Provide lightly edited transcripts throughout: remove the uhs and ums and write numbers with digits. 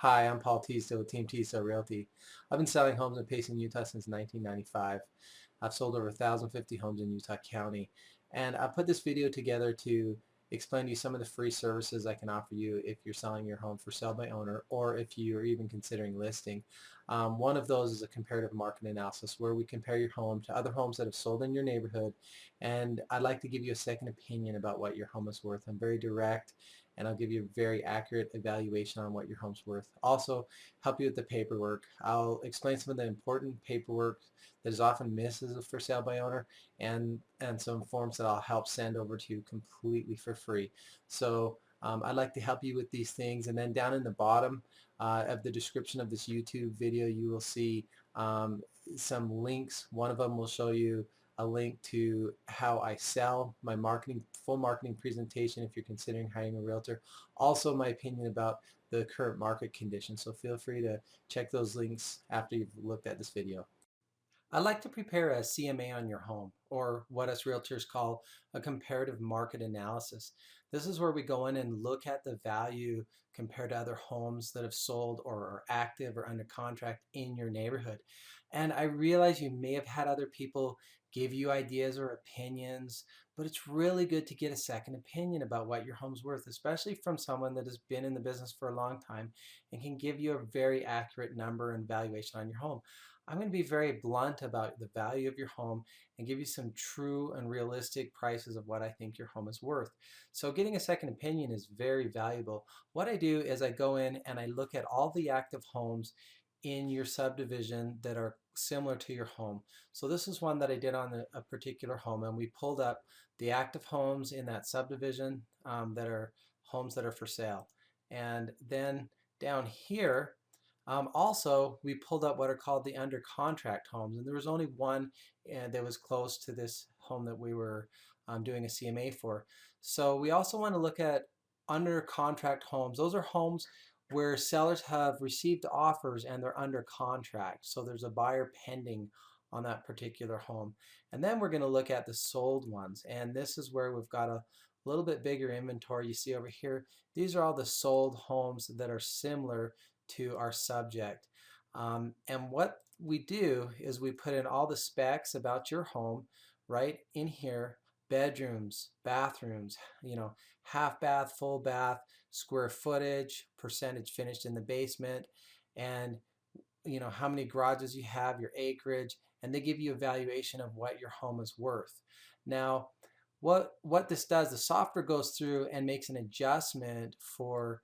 Hi, I'm Paul Teasdale with Team Teasdale Realty. I've been selling homes in Payson, Utah since 1995. I've sold over 1,050 homes in Utah County. And I put this video together to explain to you some of the free services I can offer you if you're selling your home for sale by owner or if you're even considering listing. One of those is a comparative market analysis where we compare your home to other homes that have sold in your neighborhood. And I'd like to give you a second opinion about what your home is worth. I'm very direct and I'll give you a very accurate evaluation on what your home's worth. Also, help you with the paperwork. I'll explain some of the important paperwork that is often missed as a for sale by owner and some forms that I'll help send over to you completely for free. So I'd like to help you with these things, and then down in the bottom of the description of this YouTube video you will see some links. One of them will show you a link to how I sell, my full marketing presentation if you're considering hiring a realtor. Also my opinion about the current market conditions. So feel free to check those links after you've looked at this video. I like to prepare a CMA on your home, or what us realtors call a comparative market analysis. This is where we go in and look at the value compared to other homes that have sold or are active or under contract in your neighborhood. And I realize you may have had other people give you ideas or opinions, but it's really good to get a second opinion about what your home's worth, especially from someone that has been in the business for a long time and can give you a very accurate number and valuation on your home. I'm going to be very blunt about the value of your home and give you some true and realistic prices of what I think your home is worth. So getting a second opinion is very valuable. What I do is I go in and I look at all the active homes in your subdivision that are similar to your home. So this is one that I did on a particular home, and we pulled up the active homes in that subdivision that are homes that are for sale. And then down here, also, we pulled up what are called the under contract homes, and there was only one that was close to this home that we were doing a CMA for. So we also want to look at under contract homes. Those are homes where sellers have received offers and they're under contract. So there's a buyer pending on that particular home. And then we're going to look at the sold ones, and this is where we've got a little bit bigger inventory. You see over here, these are all the sold homes that are similar to our subject. And what we do is we put in all the specs about your home right in here: bedrooms, bathrooms, half bath, full bath, square footage, percentage finished in the basement, and how many garages you have, your acreage, and they give you a valuation of what your home is worth. Now, what this does, the software goes through and makes an adjustment for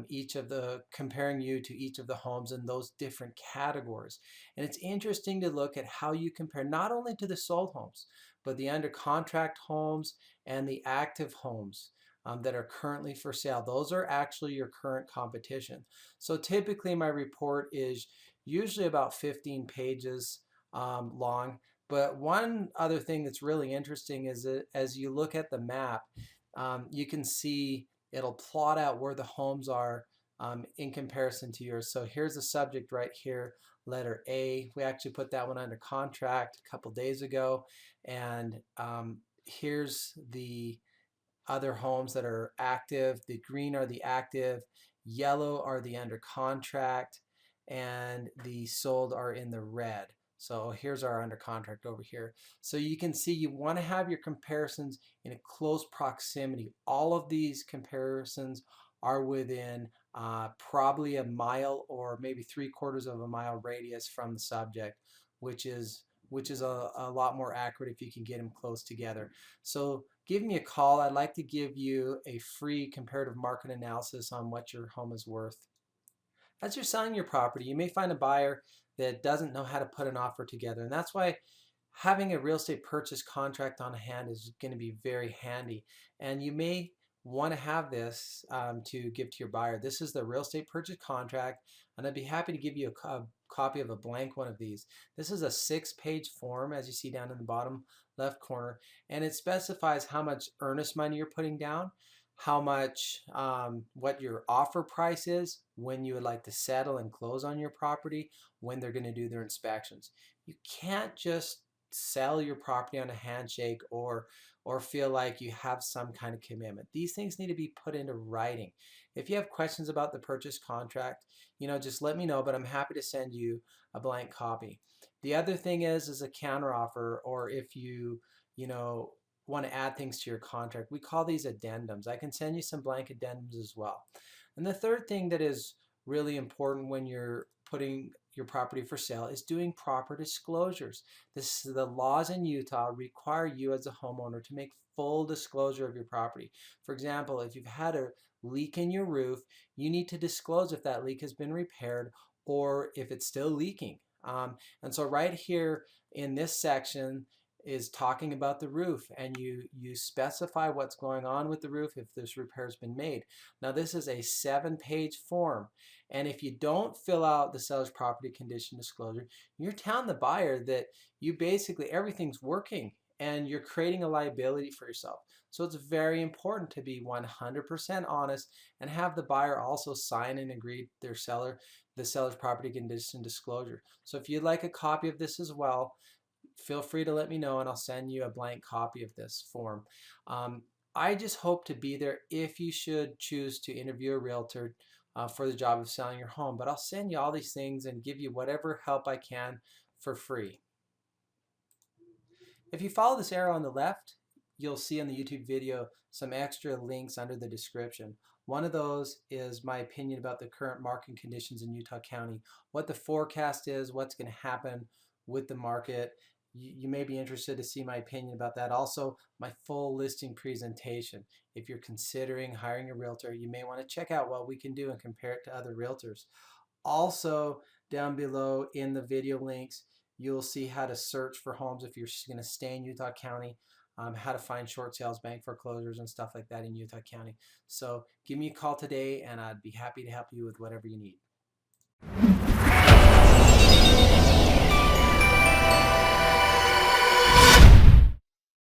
each of the, comparing you to each of the homes in those different categories. And it's interesting to look at how you compare not only to the sold homes, but the under contract homes and the active homes that are currently for sale. Those are actually your current competition. So typically my report is usually about 15 pages long. But one other thing that's really interesting is that as you look at the map, you can see it'll plot out where the homes are in comparison to yours. So here's the subject right here, letter A. We actually put that one under contract a couple days ago. And here's the other homes that are active. The green are the active, yellow are the under contract, and the sold are in the red. So here's our under contract over here. So you can see you want to have your comparisons in a close proximity. All of these comparisons are within probably a mile or maybe 3/4 of a mile radius from the subject, which is a lot more accurate if you can get them close together. So give me a call. I'd like to give you a free comparative market analysis on what your home is worth. As you're selling your property, you may find a buyer that doesn't know how to put an offer together, and that's why having a real estate purchase contract on hand is going to be very handy. And you may want to have this to give to your buyer. This is the real estate purchase contract, and I'd be happy to give you a copy of a blank one of these. This is a 6-page form, as you see down in the bottom left corner, and it specifies how much earnest money you're putting down, how much, what your offer price is, when you would like to settle and close on your property, when they're going to do their inspections. You can't just sell your property on a handshake or feel like you have some kind of commitment. These things need to be put into writing. If you have questions about the purchase contract, just let me know, but I'm happy to send you a blank copy. The other thing is a counteroffer, or if you know, want to add things to your contract. We call these addendums. I can send you some blank addendums as well. And the third thing that is really important when you're putting your property for sale is doing proper disclosures. The laws in Utah require you as a homeowner to make full disclosure of your property. For example, if you've had a leak in your roof, you need to disclose if that leak has been repaired or if it's still leaking. And so right here in this section is talking about the roof, and you specify what's going on with the roof if this repair has been made. Now this is a 7-page form, and if you don't fill out the seller's property condition disclosure, you're telling the buyer that you basically everything's working and you're creating a liability for yourself. So it's very important to be 100% honest and have the buyer also sign and agree the seller's property condition disclosure. So if you'd like a copy of this as well, feel free to let me know and I'll send you a blank copy of this form. I just hope to be there if you should choose to interview a realtor for the job of selling your home. But I'll send you all these things and give you whatever help I can for free. If you follow this arrow on the left, you'll see on the YouTube video some extra links under the description. One of those is my opinion about the current market conditions in Utah County, what the forecast is, what's going to happen with the market. You may be interested to see my opinion about that. Also, my full listing presentation. If you're considering hiring a realtor, you may want to check out what we can do and compare it to other realtors. Also, down below in the video links, you'll see how to search for homes if you're going to stay in Utah County, how to find short sales, bank foreclosures, and stuff like that in Utah County. So give me a call today, and I'd be happy to help you with whatever you need.